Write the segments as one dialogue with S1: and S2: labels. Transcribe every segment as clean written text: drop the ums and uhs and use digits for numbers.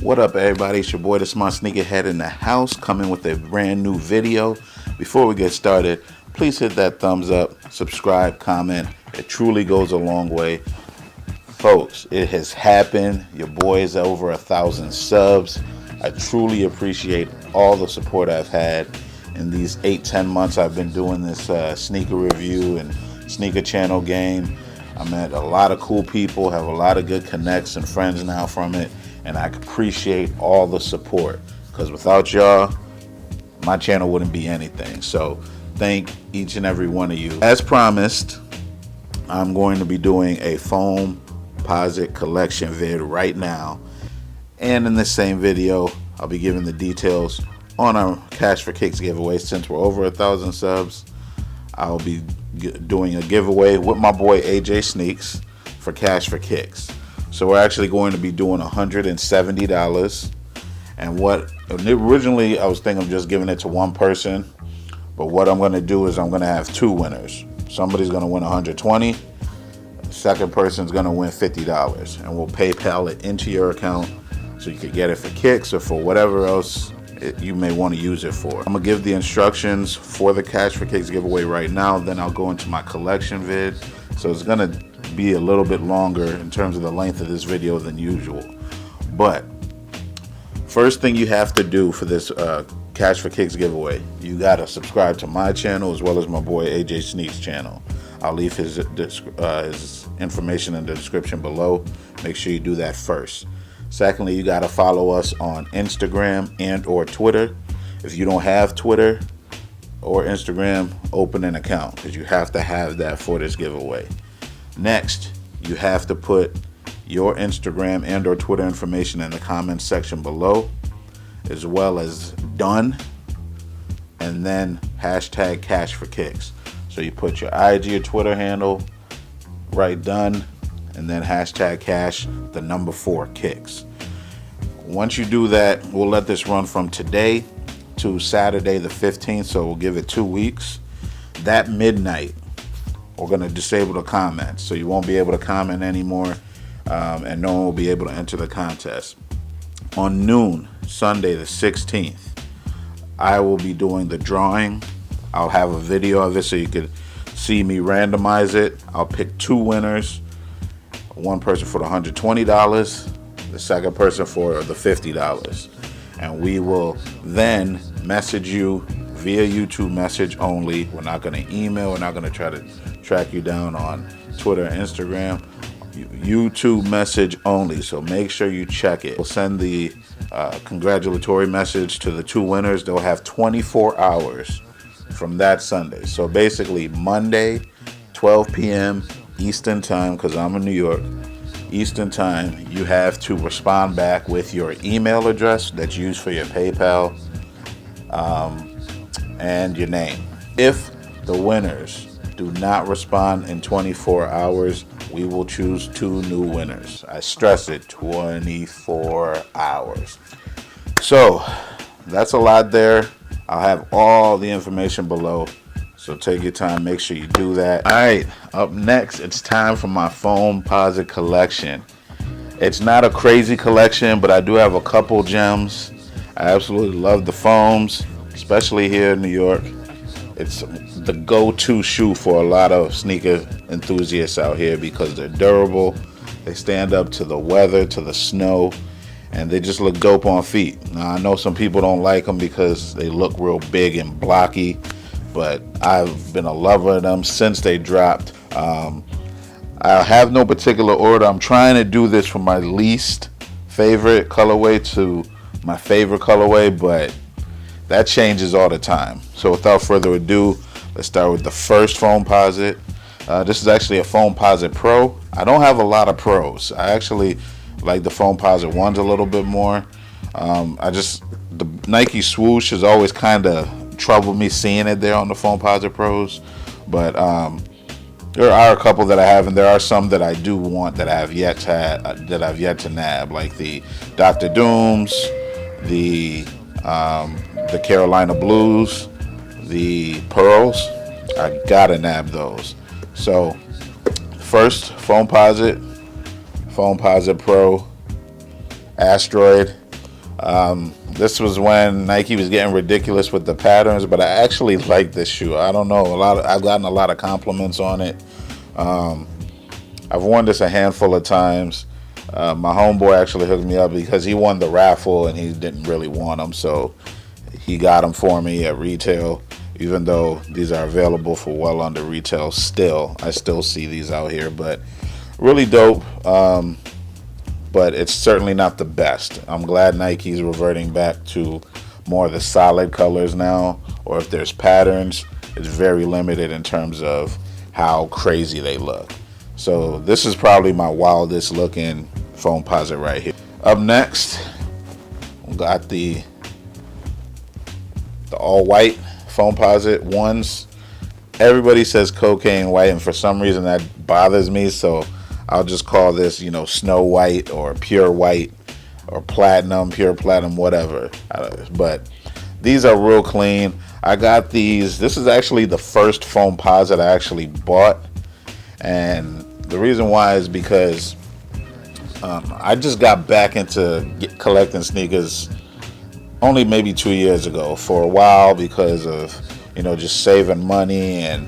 S1: What up, everybody? It's your boy, TheSmartsneakerhead, in the house, coming with a brand new video. Before we get started, please hit that thumbs up, subscribe, comment. It truly goes a long way. Folks, it has happened. Your boy is over 1,000 subs. I truly appreciate all the support I've had in these 8-10 months I've been doing this sneaker review and sneaker channel game. I met a lot of cool people, have a lot of good connects and friends now from it, and I appreciate all the support, because without y'all, my channel wouldn't be anything. So thank each and every one of you. As promised, I'm going to be doing a Foamposite collection vid right now, and in this same video I'll be giving the details on our Cash for Kicks giveaway. Since we're over 1,000 subs, I'll be doing a giveaway with my boy AjayySneakss for Cash for Kicks. So we're actually going to be doing $170, and what originally I was thinking of just giving it to one person, but what I'm going to do is I'm going to have two winners. Somebody's going to win $120, the second person's going to win $50, and we'll PayPal it into your account so you can get it for kicks or for whatever else you may want to use it for. I'm gonna give the instructions for the Cash for Kicks giveaway right now, then I'll go into my collection vid. So it's gonna be a little bit longer in terms of the length of this video than usual. But first thing you have to do for this Cash for Kicks giveaway, you gotta subscribe to my channel as well as my boy AjayySneakss channel. I'll leave his information in the description below. Make sure you do that first. Secondly, you got to follow us on Instagram and or Twitter. If you don't have Twitter or Instagram, open an account, because you have to have that for this giveaway. Next, you have to put your Instagram and or Twitter information in the comments section below, as well as done, and then hashtag Cash for Kicks. So you put your IG or Twitter handle, write done, and then hashtag #4 kicks. Once you do that, we'll let this run from today to Saturday the 15th, so we'll give it 2 weeks. That midnight, we're going to disable the comments, so you won't be able to comment anymore, and no one will be able to enter the contest. On noon, Sunday the 16th, I will be doing the drawing. I'll have a video of it so you could see me randomize it. I'll pick two winners. One person for the $120, the second person for the $50, and we will then message you via YouTube message only. We're not going to email, we're not going to try to track you down on Twitter and Instagram. YouTube message only, so make sure you check it. We'll send the congratulatory message to the two winners. They'll have 24 hours from that Sunday. So basically Monday, 12 p.m. Eastern time, because I'm in New York, Eastern time, you have to respond back with your email address that's used for your PayPal, and your name. If the winners do not respond in 24 hours, we will choose two new winners. I stress it, 24 hours. So that's a lot there. I'll have all the information below, so take your time, make sure you do that. All right, up next, it's time for my Foamposite collection. It's not a crazy collection, but I do have a couple gems. I absolutely love the foams, especially here in New York. It's the go-to shoe for a lot of sneaker enthusiasts out here because they're durable, they stand up to the weather, to the snow, and they just look dope on feet. Now, I know some people don't like them because they look real big and blocky, but I've been a lover of them since they dropped. I have no particular order. I'm trying to do this from my least favorite colorway to my favorite colorway, but that changes all the time. So without further ado, let's start with the first Foamposite. This is actually a Foamposite Pro. I don't have a lot of pros. I actually like the Foamposite ones a little bit more. The Nike swoosh has always kind of troubled me seeing it there on the Foamposite Pros, but there are a couple that I have, and there are some that I do want that I've yet to nab, like the Dr. Dooms, the Carolina Blues, the Pearls. I gotta nab those. So first, Foamposite Pro Asteroid. This was when Nike was getting ridiculous with the patterns, but I actually like this shoe. I don't know, I've gotten a lot of compliments on it. I've worn this a handful of times. My homeboy actually hooked me up because he won the raffle and he didn't really want them, so he got them for me at retail. Even though these are available for well under retail, I still see these out here, but really dope. But it's certainly not the best. I'm glad Nike's reverting back to more of the solid colors now, or if there's patterns, it's very limited in terms of how crazy they look. So this is probably my wildest looking Foamposite right here. Up next, we got the all white Foamposite ones. Everybody says cocaine white, and for some reason that bothers me, so I'll just call this, Snow White or Pure White or Platinum, Pure Platinum, whatever. But these are real clean. I got these. This is actually the first Foamposite I actually bought, and the reason why is because I just got back into collecting sneakers only maybe 2 years ago. For a while, because of just saving money and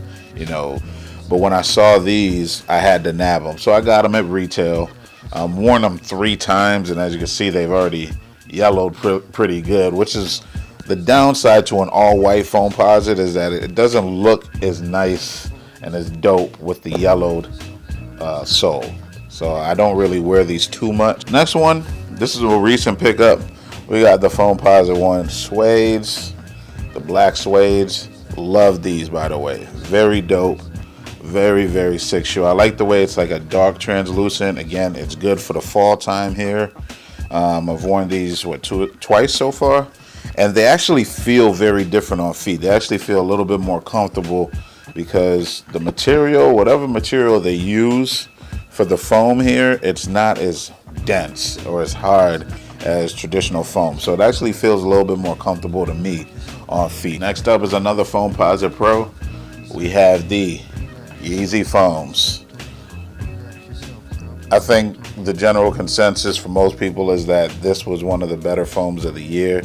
S1: but when I saw these, I had to nab them, so I got them at retail. Worn them 3 times, and as you can see, they've already yellowed pretty good, which is the downside to an all-white Foamposite, is that it doesn't look as nice and as dope with the yellowed sole. So I don't really wear these too much. Next one, this is a recent pickup. We got the Foamposite one suedes, the black suedes. Love these, by the way. Very dope. Very, very sick shoe. I like the way it's like a dark translucent. Again, it's good for the fall time here. I've worn these twice so far, and they actually feel very different on feet. They actually feel a little bit more comfortable because the material, whatever material they use for the foam here, it's not as dense or as hard as traditional foam. So it actually feels a little bit more comfortable to me on feet. Next up is another Foamposite Pro. We have the Yeezy Foams. I think the general consensus for most people is that this was one of the better foams of the year.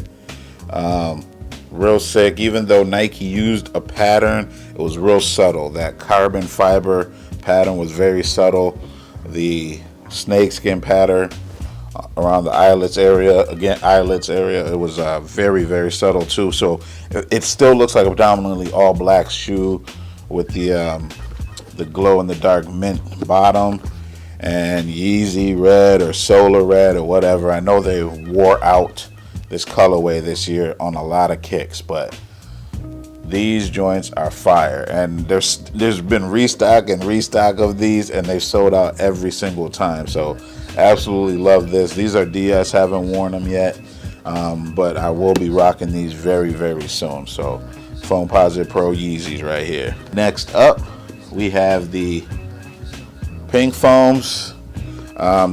S1: Real sick. Even though Nike used a pattern, it was real subtle. That carbon fiber pattern was very subtle. The snakeskin pattern around the eyelets area, it was very, very subtle too. So it still looks like a predominantly all black shoe with the glow in the dark mint bottom and Yeezy red or solar red or whatever. I know they wore out this colorway this year on a lot of kicks, but these joints are fire, and there's been restock of these, and they've sold out every single time. So absolutely love this. These are DS, haven't worn them yet, but I will be rocking these very, very soon. So Foamposite Pro Yeezys right here. Next up, we have the pink foams.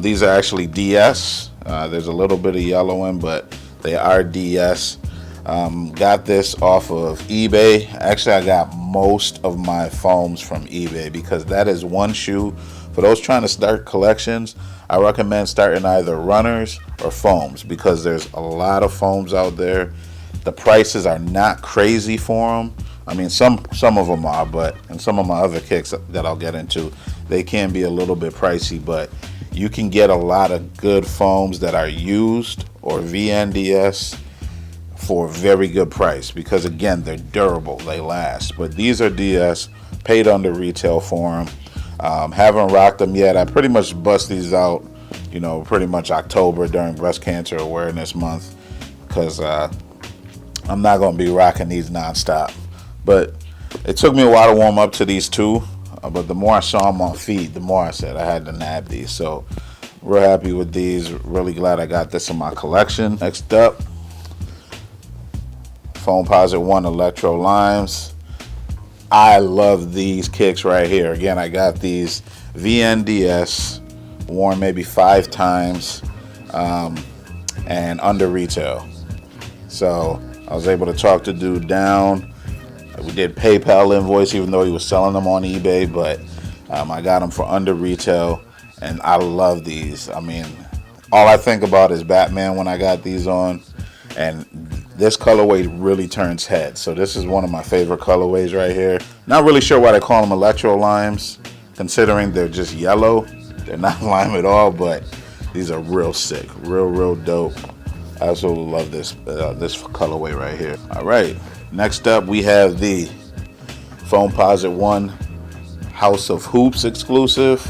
S1: These are actually DS. There's a little bit of yellow in, but they are DS. Got this off of eBay. Actually, I got most of my foams from eBay because that is one shoe. For those trying to start collections, I recommend starting either runners or foams because there's a lot of foams out there. The prices are not crazy for them. I mean, some of them are, but in some of my other kicks that I'll get into, they can be a little bit pricey, but you can get a lot of good foams that are used or VNDS for a very good price because, again, they're durable, they last. But these are DS, paid under retail for them. Haven't rocked them yet. I pretty much bust these out, pretty much October during Breast Cancer Awareness Month because I'm not going to be rocking these nonstop. But it took me a while to warm up to these too. But the more I saw them on feet, the more I said I had to nab these. So real happy with these. Really glad I got this in my collection. Next up, Foamposite 1 Electro Limes. I love these kicks right here. Again, I got these VNDS, worn maybe 5 times, and under retail. So I was able to talk the dude down. We did PayPal invoice, even though he was selling them on eBay, but I got them for under retail, and I love these. I mean, all I think about is Batman when I got these on, and this colorway really turns heads. So this is one of my favorite colorways right here. Not really sure why they call them electro limes, considering they're just yellow. They're not lime at all, but these are real sick, real dope. I absolutely love this colorway right here. All right, next up we have the Foamposite 1 House of Hoops exclusive.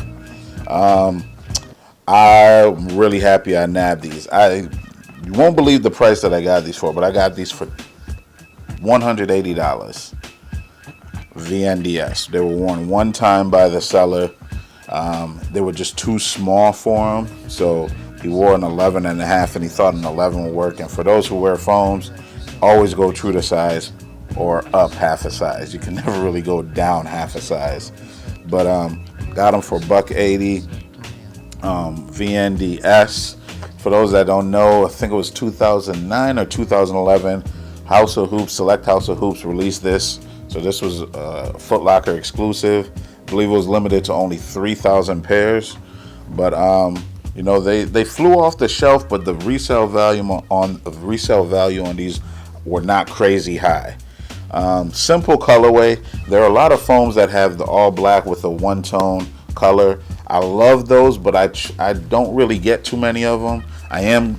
S1: I'm really happy I nabbed these. You won't believe the price that I got these for, but I got these for $180. VNDS. They were worn one time by the seller. They were just too small for him, so he wore an 11 and a half, and he thought an 11 would work. And for those who wear foams, always go true to size or up half a size. You can never really go down half a size. But got them for $180. VNDS. For those that don't know, I think it was 2009 or 2011. House of Hoops, Select House of Hoops released this. So this was a Foot Locker exclusive. I believe it was limited to only 3,000 pairs. But you know, they flew off the shelf, but the resale value on these were not crazy high. Simple colorway. There are a lot of foams that have the all black with a one-tone color. I love those, but I don't really get too many of them. I am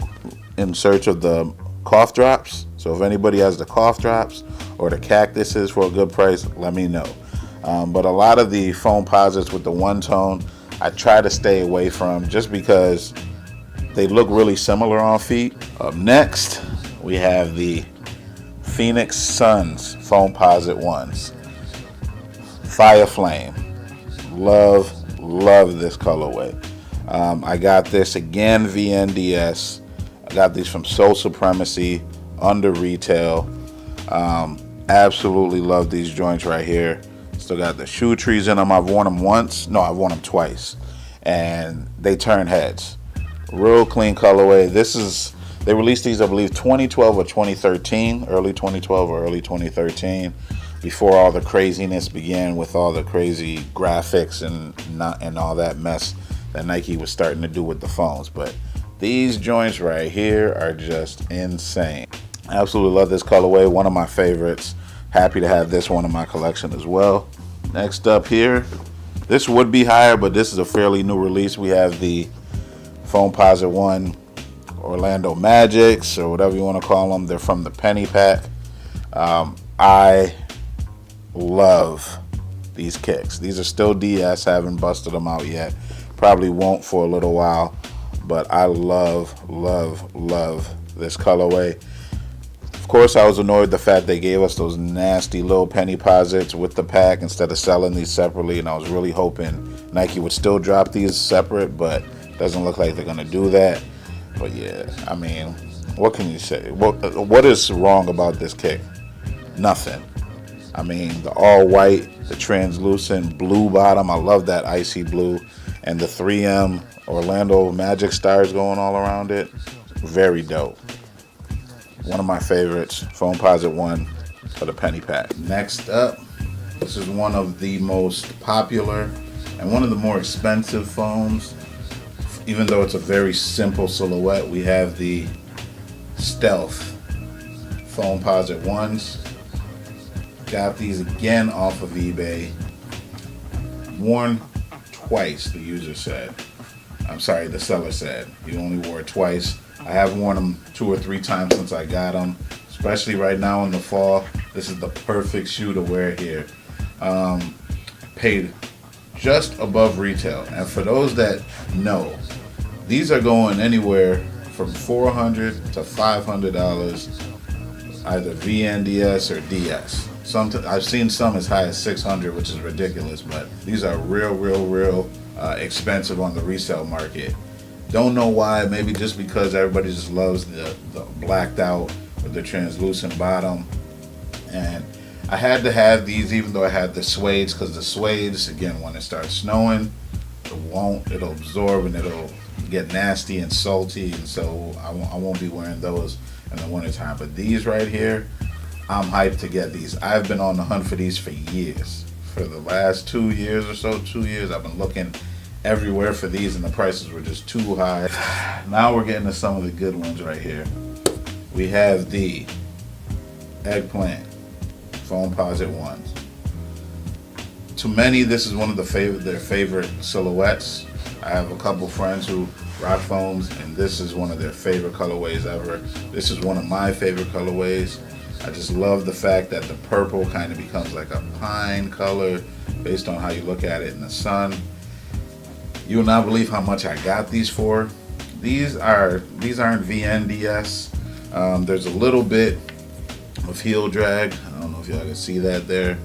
S1: in search of the cough drops. So if anybody has the cough drops or the cactuses for a good price, let me know. But a lot of the Foamposites with the one tone, I try to stay away from just because they look really similar on feet. Up next, we have the Phoenix Suns Foamposite ones. Fire Flame. Love this colorway. I got this again VNDS. I got these from Soul Supremacy under retail. Absolutely love these joints right here. Still got the shoe trees in them. I've worn them once. No, I've worn them twice, and they turn heads. Real clean colorway. They released these, I believe, 2012 or 2013, early 2012 or early 2013. Before all the craziness began with all the crazy graphics and all that mess that Nike was starting to do with the phones. But these joints right here are just insane. I absolutely love this colorway, one of my favorites. Happy to have this one in my collection as well. Next up here, this would be higher, but this is a fairly new release. We have the Foamposite 1 Orlando Magics, or whatever you want to call them. They're from the Penny Pack. I love these kicks. These are still DS. I haven't busted them out yet. Probably won't for a little while, but I love this colorway. Of course, I was annoyed the fact they gave us those nasty little penny posits with the pack instead of selling these separately, and I was really hoping Nike would still drop these separate, but it doesn't look like they're gonna do that. But yeah, I mean, what can you say? What is wrong about this kick? Nothing. I mean, the all white, the translucent blue bottom, I love that icy blue, and the 3M Orlando Magic stars going all around it. Very dope. One of my favorites, Foamposite 1 for the Penny Pack. Next up, this is one of the most popular and one of the more expensive foams. Even though it's a very simple silhouette, we have the Stealth Foamposite 1s. Got these again off of eBay. Worn twice, the user said. I'm sorry, the seller said. He only wore it twice. I have worn them 2 or 3 times since I got them. Especially right now in the fall. This is the perfect shoe to wear here. Paid just above retail. And for those that know, these are going anywhere from $400 to $500, either VNDS or DS. I've seen some as high as $600, which is ridiculous, but these are real expensive on the resale market. Don't know why. Maybe just because everybody just loves the blacked out with the translucent bottom. And I had to have these even though I had the suedes, because the suedes, again, when it starts snowing, it'll absorb and it'll get nasty and salty, and so I won't be wearing those in the wintertime. But these right here, I'm hyped to get these. I've been on the hunt for these for years. For the last 2 years or so, 2 years, I've been looking everywhere for these, and the prices were just too high. Now we're getting to some of the good ones right here. We have the Eggplant Foamposite ones. To many, this is one of their favorite silhouettes. I have a couple friends who rock foams, and this is one of their favorite colorways ever. This is one of my favorite colorways. I just love the fact that the purple kind of becomes like a pine color based on how you look at it in the sun. You will not believe how much I got these for. These aren't VNDS. There's a little bit of heel drag. I don't know if y'all can see that there.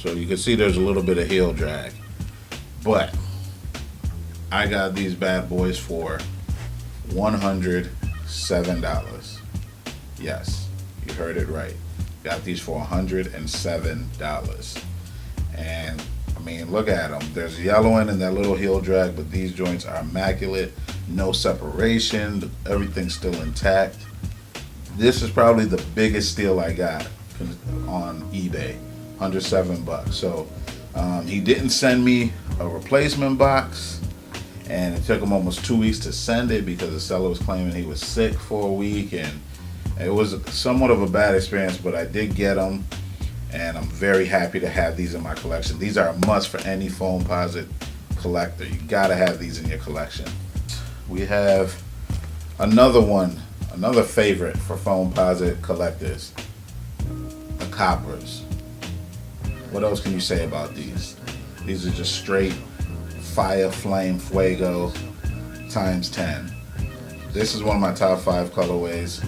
S1: So you can see there's a little bit of heel drag. But I got these bad boys for $107. Yes, you heard it right. Got these for $107. And I mean, look at them. There's yellowing and that little heel drag, but these joints are immaculate. No separation. Everything's still intact. This is probably the biggest steal I got on eBay. $107. So he didn't send me a replacement box, and it took him almost 2 weeks to send it because the seller was claiming he was sick for a week, and it was somewhat of a bad experience, but I did get them, and I'm very happy to have these in my collection. These are a must for any Foamposite collector. You gotta have these in your collection. We have another one, another favorite for Foamposite collectors, the Coppers. What else can you say about these? These are just straight fire flame fuego times 10. This is one of my top 5 colorways.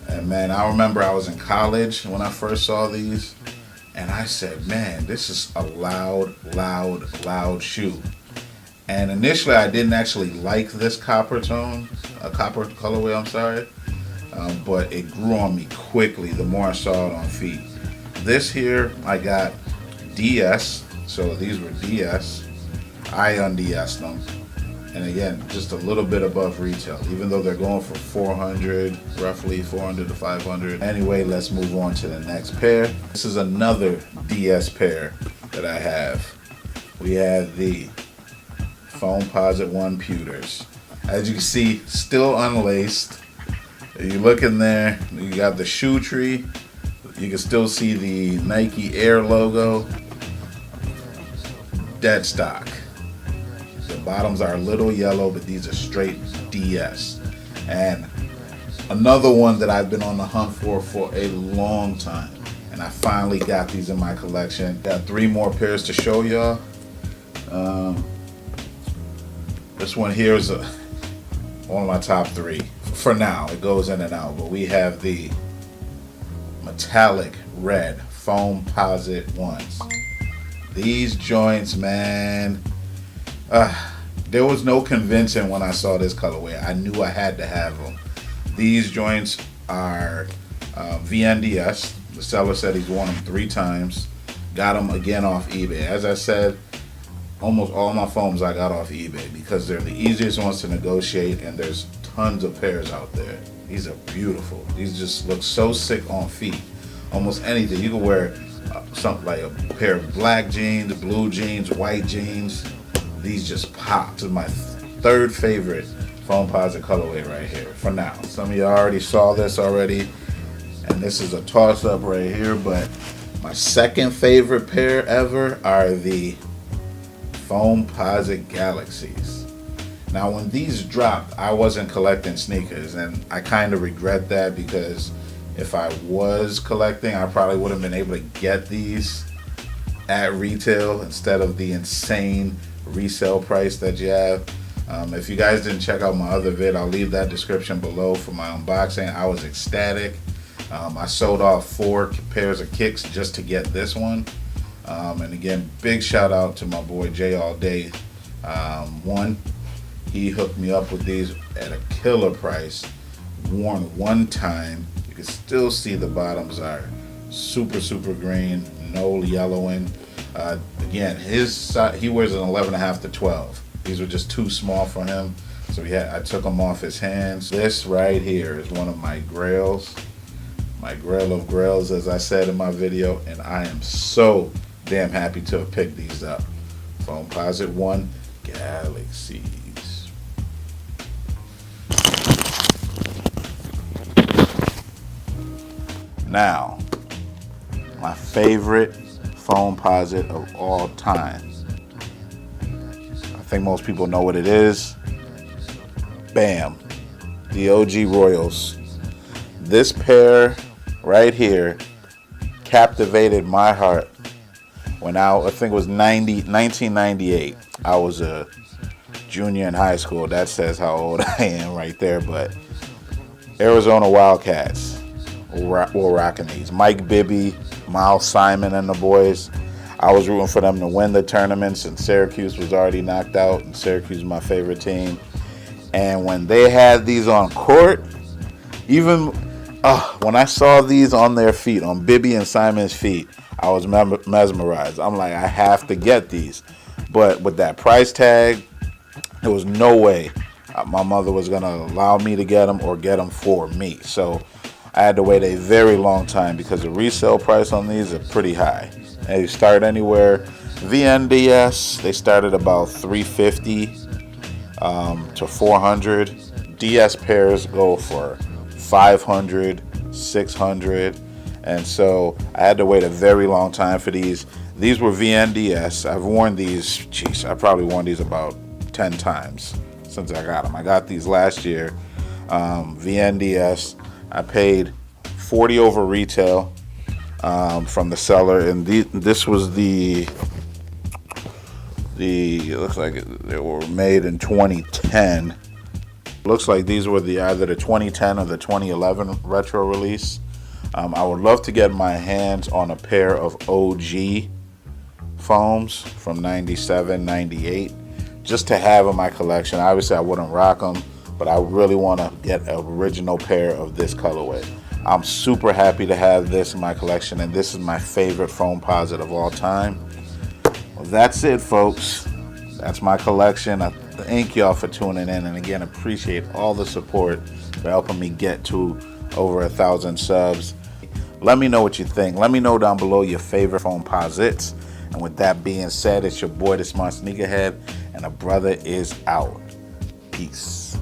S1: And man, I remember I was in college when I first saw these, and I said, man, this is a loud shoe. And initially I didn't actually like this copper tone, a copper colorway, I'm sorry. But it grew on me quickly the more I saw it on feet. This here, I got DS, so these were DS. I un-DS them. And again, just a little bit above retail, even though they're going for 400, roughly 400 to 500. Anyway, let's move on to the next pair. This is another DS pair that I have. We have the Foamposite 1 Pewters. As you can see, still unlaced. You look in there, you got the shoe tree. You can still see the Nike Air logo. Dead stock. The bottoms are a little yellow, but these are straight DS. And another one that I've been on the hunt for a long time. And I finally got these in my collection. Got 3 more pairs to show y'all. This one here is one of my top 3. For now, it goes in and out. But we have the metallic red Foamposite ones. These joints, man, there was no convincing when I saw this colorway. I knew I had to have them. These joints are VNDS. The seller said he's worn them 3 times. Got them again off eBay. As I said, almost all my foams I got off eBay because they're the easiest ones to negotiate, and there's tons of pairs out there. These are beautiful. These just look so sick on feet. Almost anything. You can wear something like a pair of black jeans, blue jeans, white jeans. These just pop. This is my 3rd favorite Foamposite colorway right here for now. Some of you already saw this already, and this is a toss-up right here, but my 2nd favorite pair ever are the Foamposite Galaxies. Now, when these dropped, I wasn't collecting sneakers, and I kind of regret that because if I was collecting, I probably would have been able to get these at retail instead of the insane resale price that you have. If you guys didn't check out my other vid, I'll leave that description below for my unboxing. I was ecstatic. I sold off 4 pairs of kicks just to get this one. And again, big shout out to my boy Jay All Day. He hooked me up with these at a killer price. Worn 1 time. You can still see the bottoms are super green, no yellowing. Again, his size, he wears an 11.5 to 12. These were just too small for him, so I took them off his hands. This right here is one of my grails, my grail of grails, as I said in my video, and I am so damn happy to have picked these up. Foamposite 1 Galaxies. Now, my favorite Foamposite of all time. I think most people know what it is. Bam. The OG Royals. This pair right here captivated my heart when I think it was 1998. I was a junior in high school. That says how old I am right there. But Arizona Wildcats were rocking these. Mike Bibby, Miles Simon, and the boys. I was rooting for them to win the tournaments, and Syracuse was already knocked out, and Syracuse is my favorite team. And when they had these on court, even when I saw these on their feet, on Bibby and Simon's feet, I was mesmerized. I'm like, I have to get these. But with that price tag, there was no way my mother was going to allow me to get them or get them for me. So I had to wait a very long time because the resale price on these are pretty high. They start anywhere. VNDS, they started about $350 to $400. DS pairs go for $500, $600. And so I had to wait a very long time for these. These were VNDS. I've worn these, I probably worn these about 10 times since I got them. I got these last year. VNDS. I paid $40 over retail from the seller, and this was the it looks like they were made in 2010. Looks like these were either the 2010 or the 2011 retro release. I would love to get my hands on a pair of OG foams from 97, 98, just to have in my collection. Obviously, I wouldn't rock them, but I really want to get an original pair of this colorway. I'm super happy to have this in my collection, and this is my favorite Foamposite of all time. Well, that's it, folks. That's my collection. I thank y'all for tuning in, and again, appreciate all the support for helping me get to over 1,000 subs. Let me know what you think. Let me know down below your favorite Foamposites. And with that being said, it's your boy, the Smart Sneakerhead, and a brother is out. Peace.